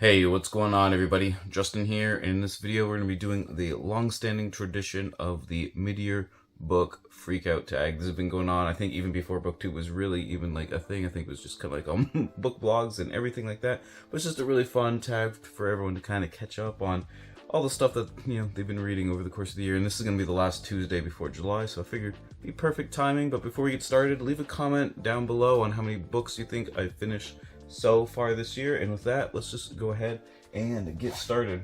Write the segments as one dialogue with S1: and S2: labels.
S1: Hey, what's going on everybody? Justin here, and in this video we're going to be doing the long-standing tradition of the mid-year book Freakout tag. This has been going on, I think, even before book 2 was really even like a thing. I think it was just kind of like on book blogs and everything like that. But it's just a really fun tag for everyone to kind of catch up on all the stuff that, they've been reading over the course of the year. And this is going to be the last Tuesday before July, so I figured it'd be perfect timing. But before we get started, leave a comment down below on how many books you think I finished so far this year, and with that, let's just go ahead and get started.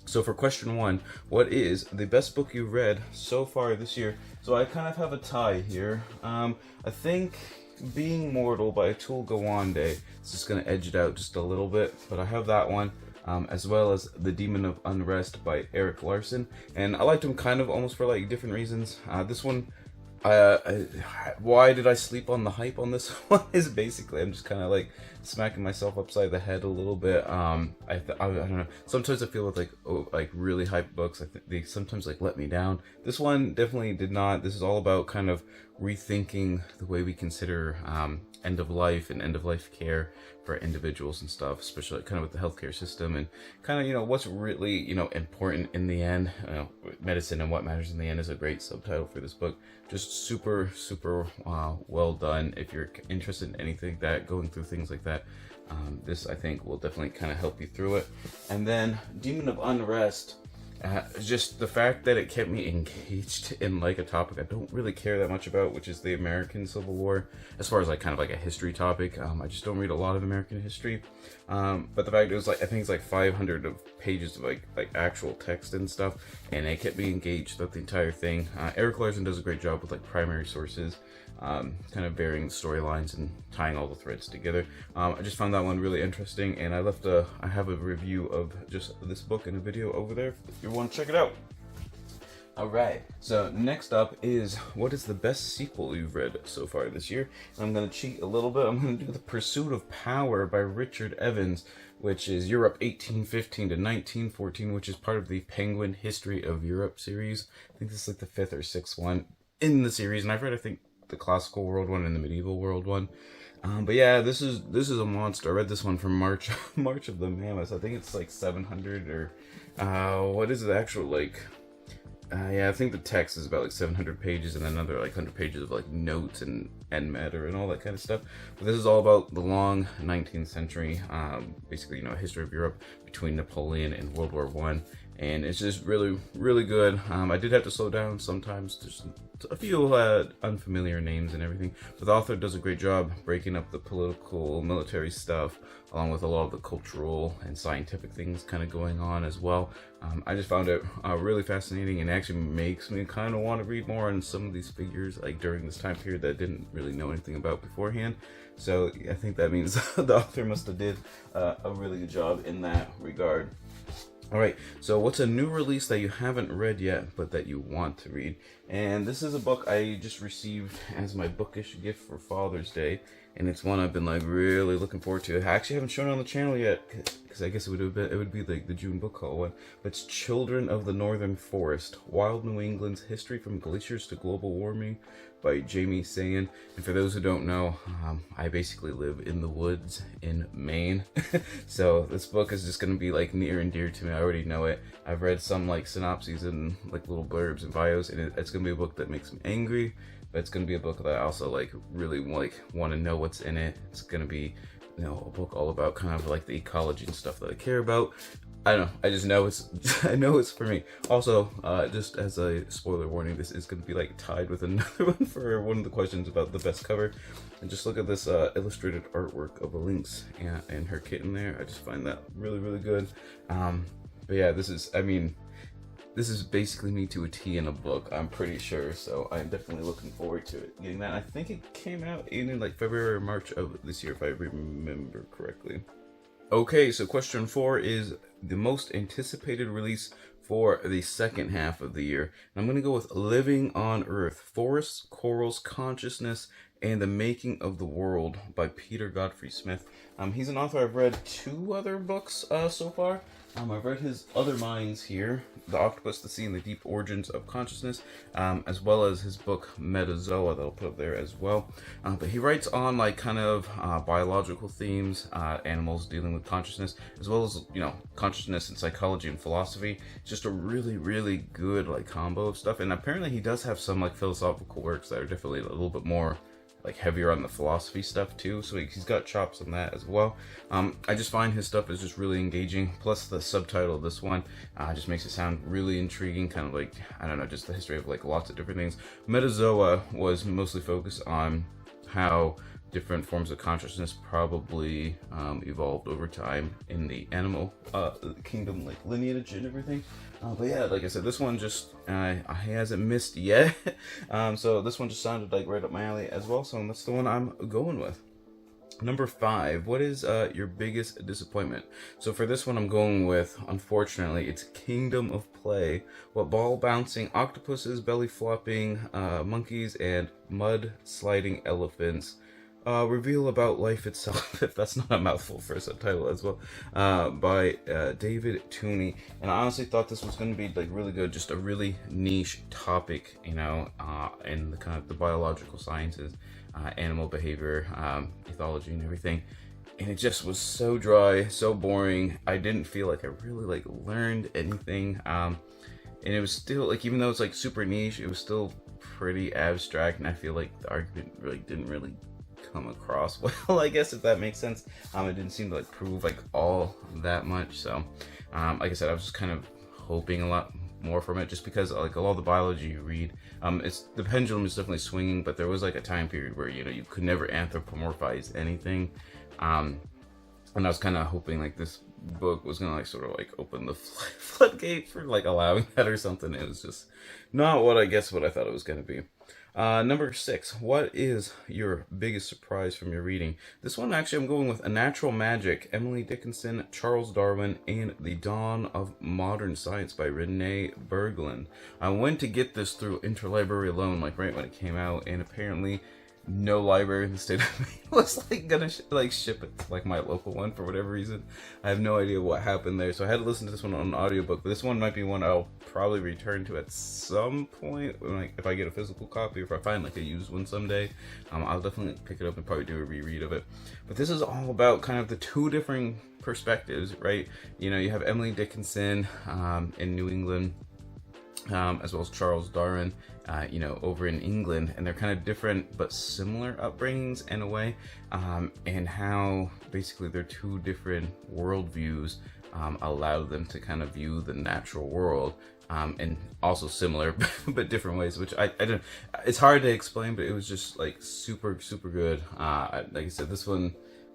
S1: So for question 1, what is the best book you've read so far this year? So I kind of have a tie here. I think Being Mortal by Atul Gawande is just going to edge it out just a little bit, but I have that one. As well as The Demon of Unrest by Eric Larson, and I liked him kind of almost for like different reasons. This one, why did I sleep on the hype on this one is basically I'm just kind of like smacking myself upside the head a little bit. I don't know, sometimes I feel with like really hyped books, I think they sometimes like let me down. This one definitely did not. This is all about kind of rethinking the way we consider end of life and end of life care for individuals and stuff, especially kind of with the healthcare system and kind of what's really important in the end. Medicine and What Matters in the End is a great subtitle for this book. Just super well done. If you're interested in anything like that, going through things like that, this I think will definitely kind of help you through it. And then Demon of Unrest, just the fact that it kept me engaged in like a topic I don't really care that much about, which is the American Civil War, as far as like kind of like a history topic. I just don't read a lot of American history, but the fact it was like, I think it's like 500 of pages of like actual text and stuff, and it kept me engaged throughout the entire thing. Eric Larson does a great job with like primary sources, kind of varying storylines and tying all the threads together. I just found that one really interesting, and I have a review of just this book in a video over there if you want to check it out. Alright, so next up is what is the best sequel you've read so far this year? And I'm going to cheat a little bit. I'm going to do The Pursuit of Power by Richard Evans, which is Europe 1815 to 1914, which is part of the Penguin History of Europe series. I think this is like the 5th or 6th one in the series, and I've read, I think, the classical world one and the medieval world one. But yeah, this is a monster. I read this one from March of the Mammoth. I think it's like 700 or what is it actual like? Yeah, I think the text is about like 700 pages, and then another like 100 pages of like notes and matter and all that kind of stuff. But this is all about the long 19th century, basically history of Europe between Napoleon and World War I. And it's just really good. I did have to slow down sometimes. There's a few unfamiliar names and everything, but the author does a great job breaking up the political, military stuff, along with a lot of the cultural and scientific things kind of going on as well. I just found it really fascinating, and actually makes me kind of want to read more on some of these figures like during this time period that I didn't really know anything about beforehand. So I think that means the author must have did a really good job in that regard. Alright, so what's a new release that you haven't read yet, but that you want to read? And this is a book I just received as my bookish gift for Father's Day, and it's one I've been like really looking forward to. I actually haven't shown it on the channel yet, because I guess it would be like the June book haul one. But it's Children of the Northern Forest: Wild New England's History from Glaciers to Global Warming by Jamie Sayan. And for those who don't know, I basically live in the woods in Maine. So this book is just going to be like near and dear to me. I already know it. I've read some like synopses and like little blurbs and bios, and it's going to be a book that makes me angry, but it's going to be a book that I also like really want to know what's in it. It's going to be a book all about kind of like the ecology and stuff that I care about. I don't know, I just know I know it's for me. Also, just as a spoiler warning, this is going to be like tied with another one for one of the questions about the best cover. And just look at this illustrated artwork of a lynx and her kitten there. I just find that really good. But yeah, this is basically me to a T in a book, I'm pretty sure. So I'm definitely looking forward to it, getting that. I think it came out in like February or March of this year, if I remember correctly. Okay, so question 4 is the most anticipated release for the second half of the year. And I'm going to go with Living on Earth: Forests, Corals, Consciousness, and The Making of the World by Peter Godfrey Smith. He's an author. I've read 2 other books so far. I've read his other minds here, The Octopus, the Sea, and the Deep Origins of Consciousness, as well as his book Metazoa that I'll put up there as well. But he writes on like kind of biological themes, animals dealing with consciousness, as well as, you know, consciousness and psychology and philosophy. It's just a really, really good like combo of stuff. And apparently he does have some like philosophical works that are definitely a little bit more like heavier on the philosophy stuff too, so he's got chops on that as well. I just find his stuff is just really engaging, plus the subtitle of this one just makes it sound really intriguing, kind of like, I don't know, just the history of like lots of different things. Metazoa was mostly focused on how different forms of consciousness probably evolved over time in the animal kingdom, like lineage and everything. But yeah, like I said, this one just he hasn't missed yet. So this one just sounded like right up my alley as well. So that's the one I'm going with. Number 5, what is your biggest disappointment? So for this one I'm going with, unfortunately, it's Kingdom of Play. What ball bouncing octopuses, belly flopping monkeys, and mud sliding elephants reveal about life itself, if that's not a mouthful for a subtitle as well, by David Tooney. And I honestly thought this was going to be like really good, just a really niche topic, you know, in the kind of the biological sciences, animal behavior, ethology and everything. And it just was so dry, so boring. I didn't feel like I really like learned anything. And it was still like, even though it's like super niche, it was still pretty abstract, and I feel like the argument really didn't really come across well, I guess, if that makes sense. It didn't seem to like prove like all that much. So like I said, I was just kind of hoping a lot more from it, just because like a lot of the biology you read, it's the pendulum is definitely swinging, but there was like a time period where, you know, you could never anthropomorphize anything, and I was kind of hoping like this book was gonna like sort of like open the floodgate for like allowing that or something. It was just not what I thought it was gonna be. Number 6, what is your biggest surprise from your reading? This one, actually, I'm going with A Natural Magic, Emily Dickinson, Charles Darwin, and The Dawn of Modern Science by Renee Berglund. I went to get this through Interlibrary Loan, like right when it came out, and apparently no library in the state of Maine was like gonna ship it to like my local one for whatever reason. I have no idea what happened there, so I had to listen to this one on an audiobook. But this one might be one I'll probably return to at some point, like if I get a physical copy, or if I find like a used one someday. I'll definitely pick it up and probably do a reread of it. But this is all about kind of the 2 different perspectives, right? You know, you have Emily Dickinson in New England, as well as Charles Darwin, you know, over in England, and they're kind of different but similar upbringings in a way, and how basically their 2 different worldviews allow them to kind of view the natural world, and also similar but different ways, which I don't, it's hard to explain, but it was just like super good. Like I said, this one,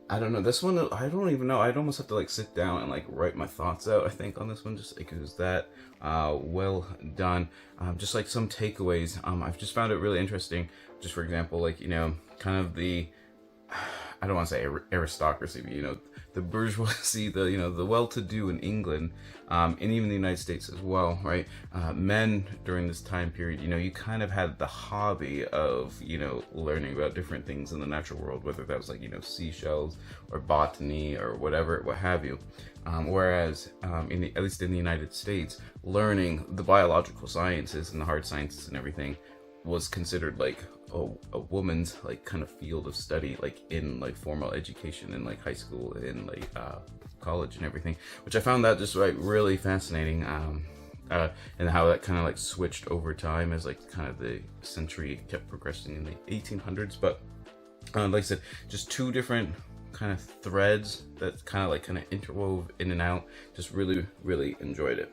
S1: I don't know, this one, I don't even know, I'd almost have to like sit down and like write my thoughts out, I think, on this one, just like it was that well done. Just like some takeaways, I've just found it really interesting. Just for example, like, you know, kind of the, I don't want to say aristocracy, but, you know, the bourgeoisie, the, you know, the well-to-do in England, and even the United States as well, right? Men during this time period, you know, you kind of had the hobby of, you know, learning about different things in the natural world, whether that was like, you know, seashells or botany or whatever, what have you. Whereas, at least in the United States, learning the biological sciences and the hard sciences and everything was considered like a woman's like kind of field of study, like in like formal education in like high school and like college and everything, which I found that just like really fascinating, and how that kind of like switched over time as like kind of the century kept progressing in the 1800s. But like I said, just 2 different kind of threads that kind of interwove in and out. Just really enjoyed it.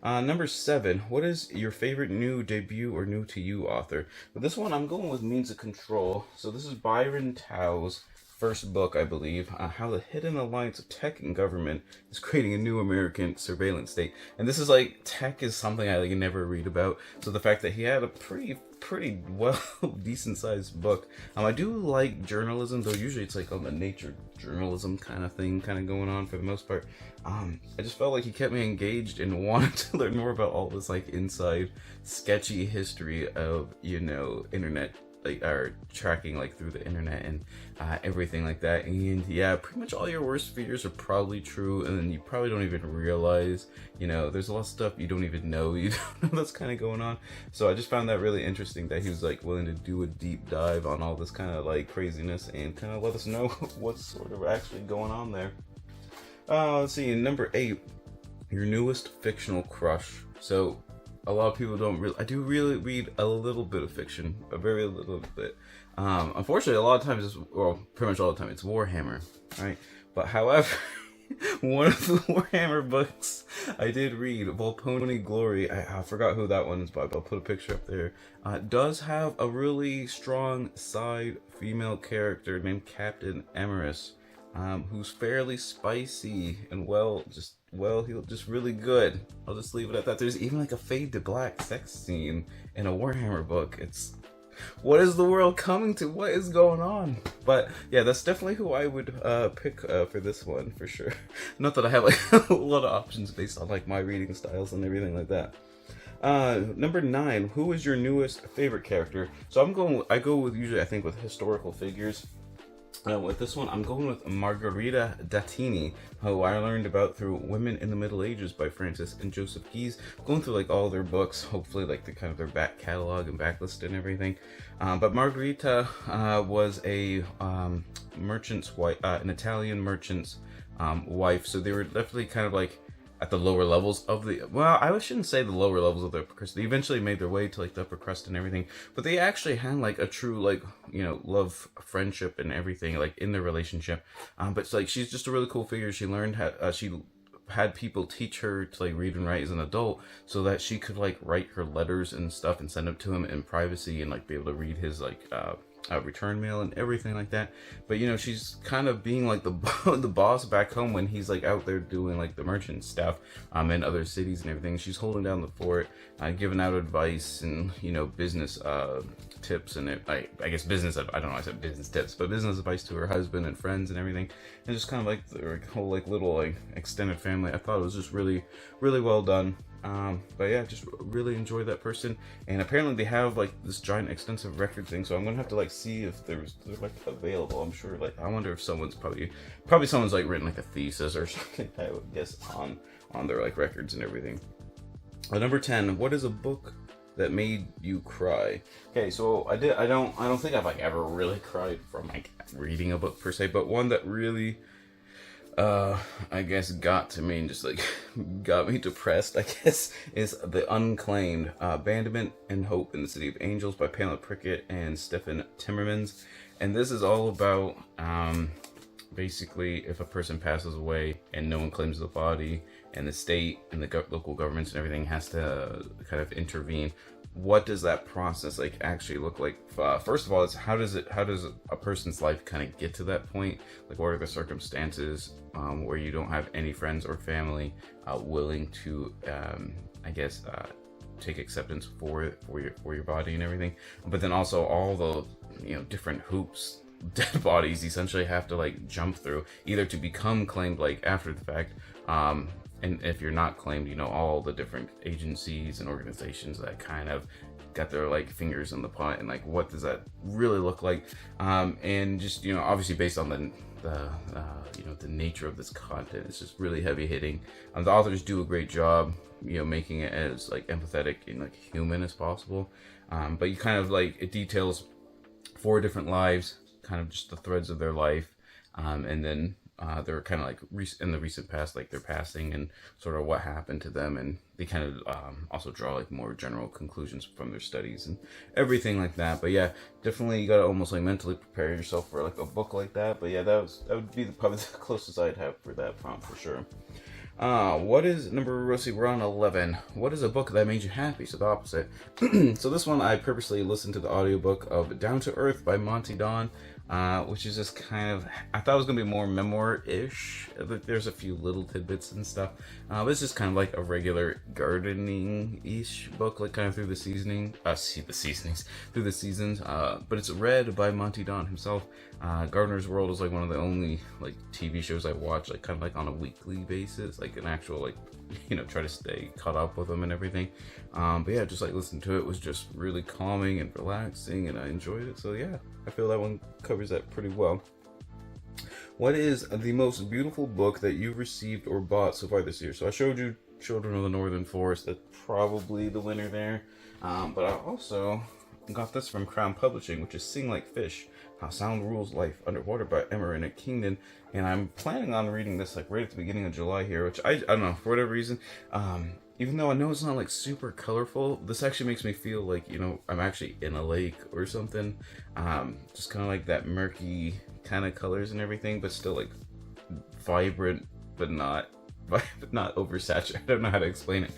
S1: Number 7, what is your favorite new debut or new to you author? With this one, I'm going with Means of Control. So this is Byron Tao's first book, I believe, How the Hidden Alliance of Tech and Government is Creating a New American Surveillance State. And this is like, tech is something I like never read about. So the fact that he had a pretty well decent sized book. I do like journalism, though usually it's like on the nature journalism kind of thing kind of going on for the most part. I just felt like he kept me engaged and wanted to learn more about all this like inside sketchy history of, you know, internet like are tracking like through the internet and everything like that. And yeah, pretty much all your worst fears are probably true, and then you probably don't even realize, you know, there's a lot of stuff you don't even know that's kind of going on. So I just found that really interesting that he was like willing to do a deep dive on all this kind of like craziness and kind of let us know what's sort of actually going on there. Let's see, number 8, your newest fictional crush. So a lot of people don't really, I do really read a little bit of fiction, a very little bit. Unfortunately, a lot of times, well, pretty much all the time, it's Warhammer, right? But however, one of the Warhammer books I did read, Volpone Glory, I forgot who that one is, but I'll put a picture up there, does have a really strong side female character named Captain Emerus, who's fairly spicy and he's just really good. I'll just leave it at that. There's even like a fade to black sex scene in a Warhammer book. It's, what is the world coming to? What is going on? But yeah, that's definitely who I would pick for this one for sure. Not that I have like a lot of options based on like my reading styles and everything like that. Number 9, who is your newest favorite character? So I go with usually I think with historical figures. With this one, I'm going with Margherita Dattini, who I learned about through Women in the Middle Ages by Francis and Joseph Keyes. Going through like all their books, hopefully like the kind of their back catalog and backlist and everything. But Margherita was a merchant's wife, an Italian merchant's wife. So they were definitely kind of like at the lower levels of the, well, I shouldn't say the lower levels of the upper crust. They eventually made their way to like the upper crust and everything, but they actually had like a true like, you know, love, friendship and everything like in their relationship. But it's like, she's just a really cool figure. She learned how, she had people teach her to like read and write as an adult so that she could like write her letters and stuff and send them to him in privacy and like be able to read his like, return mail and everything like that. But you know, she's kind of being like the the boss back home when he's like out there doing like the merchant stuff in other cities and everything. She's holding down the fort, giving out advice and, you know, business tips and I guess business, I don't know, I said business tips, but business advice to her husband and friends and everything, and just kind of like their whole like little like extended family. I thought it was just really well done. But yeah, just really enjoy that person. And apparently they have like this giant extensive record thing, so I'm gonna have to like see if they're like available. I'm sure, like, I wonder if someone's probably someone's like written like a thesis or something, I would guess, on their like records and everything. Number 10, what is a book that made you cry? Okay, so I don't think I've like ever really cried from like reading a book per se, but one that really I guess got to me and just like got me depressed, I guess, is The Unclaimed, Abandonment and Hope in the City of Angels by Pamela Prickett and Stephen Timmermans. And this is all about basically if a person passes away and no one claims the body and the state and the local governments and everything has to kind of intervene. What does that process like actually look like? First of all, it's how does a person's life kind of get to that point? Like, what are the circumstances where you don't have any friends or family willing to, I guess, take acceptance for your body and everything? But then also all the, you know, different hoops dead bodies essentially have to like jump through, either to become claimed like after the fact, and if you're not claimed, you know, all the different agencies and organizations that kind of got their like fingers in the pot, and like what does that really look like, and just, you know, obviously based on the you know, the nature of this content, it's just really heavy hitting. The authors do a great job, you know, making it as like empathetic and like human as possible, but you kind of like, it details 4 different lives, kind of just the threads of their life, and then they're kind of like in the recent past, like their passing and sort of what happened to them, and they kind of also draw like more general conclusions from their studies and everything like that. But yeah, definitely you gotta almost like mentally prepare yourself for like a book like that. But yeah, that would be probably the closest I'd have for that prompt for sure. What is number, let's see, we're on 11. What is a book that made you happy? So the opposite. So this one, I purposely listened to the audiobook of Down to Earth by Monty Don. which is just kind of, I thought it was gonna be more memoir-ish. There's a few little tidbits and stuff, but it's just kind of like a regular gardening-ish book, like kind of through the through the seasons. But it's read by Monty Don himself. Gardener's World is like one of the only like TV shows I watch, like kind of like on a weekly basis, like an actual like, try to stay caught up with them and everything. But yeah, just like listening to it was just really calming and relaxing, and I enjoyed it. So yeah, I feel that one covers that pretty well. What is the most beautiful book that you received or bought so far this year? So I showed you Children of the Northern Forest. That's probably the winner there. But I also got this from Crown Publishing, which is Sing Like Fish, How Sound Rules Life Underwater by Emma Kingdon. And I'm planning on reading this like right at the beginning of July here, which I don't know, for whatever reason. Even though I know it's not like super colorful, this actually makes me feel like, I'm actually in a lake or something. Just kind of like that murky kind of colors and everything, but still like vibrant, but not oversaturated. I don't know how to explain it.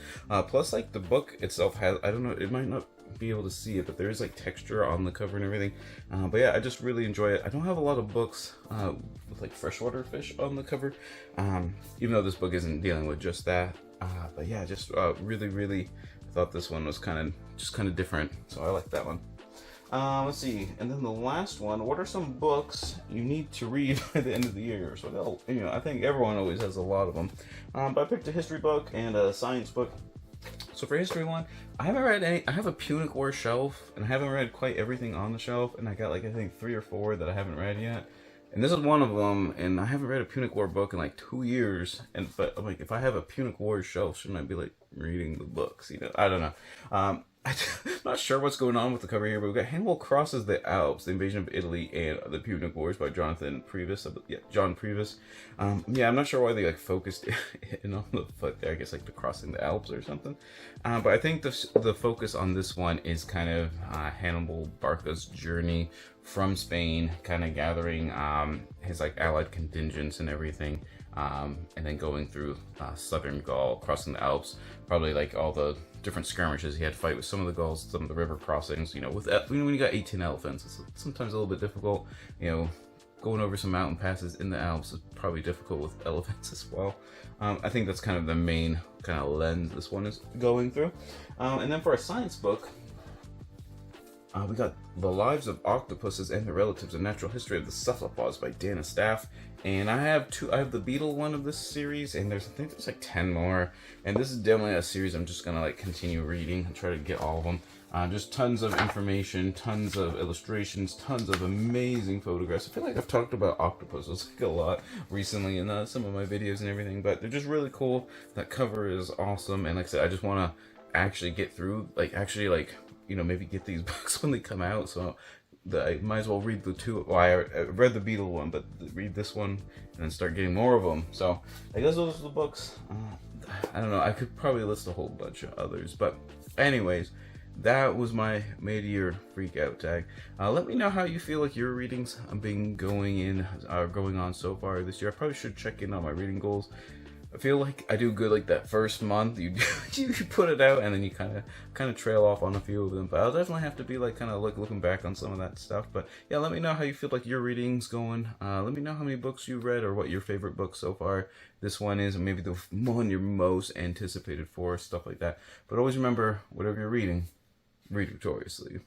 S1: Plus, like the book itself has, I don't know, it might not be able to see it, but there is like texture on the cover and everything. But yeah, I just really enjoy it. I don't have a lot of books with like freshwater fish on the cover, even though this book isn't dealing with just that. But yeah, just really thought this one was kind of different, so I like that one. Let's see, and then the last one, what are some books you need to read by the end of the year? So, I think everyone always has a lot of them. But I picked a history book and a science book. So for history one, I haven't read any. I have a Punic War shelf, and I haven't read quite everything on the shelf, and I got like, I think 3 or 4 that I haven't read yet. And this is one of them, and I haven't read a Punic War book in like 2 years. But I'm like, if I have a Punic War shelf, shouldn't I be like reading the books? I don't know. I'm not sure what's going on with the cover here, but we've got Hannibal Crosses the Alps, The Invasion of Italy, and The Punic Wars by John Previs. Yeah, I'm not sure why they like focused in on the foot there. I guess like the crossing the Alps or something. But I think the focus on this one is kind of Hannibal Barca's journey from Spain, kind of gathering his like allied contingents and everything, and then going through southern Gaul, crossing the Alps, probably like all the different skirmishes he had to fight with some of the Gauls, some of the river crossings. When you got 18 elephants, it's sometimes a little bit difficult. Going over some mountain passes in the Alps is probably difficult with elephants as well. I think that's kind of the main kind of lens this one is going through. And then for a science book, we got The Lives of Octopuses and Their Relatives, A Natural History of the Cephalopods by Dana Staff. And I have the Beetle one of this series, and I think there's like 10 more. And this is definitely a series I'm just gonna like continue reading and try to get all of them. Just tons of information, tons of illustrations, tons of amazing photographs. I feel like I've talked about octopuses like a lot recently in some of my videos and everything, but they're just really cool. That cover is awesome, and like I said, I just want to actually get through, maybe get these books when they come out. So I might as well read the two. Well, I read the Beetle one, but read this one and then start getting more of them. So I guess those are the books. I don't know. I could probably list a whole bunch of others, but anyways, that was my mid-year freakout tag. Let me know how you feel like your readings have been going on so far this year. I probably should check in on my reading goals. I feel like I do good like that first month. You put it out, and then you kind of trail off on a few of them. But I'll definitely have to be like kind of like looking back on some of that stuff. But yeah, let me know how you feel like your reading's going. Let me know how many books you read or what your favorite book so far this one is, and maybe the one you're most anticipated for, stuff like that. But always remember, whatever you're reading, read victoriously.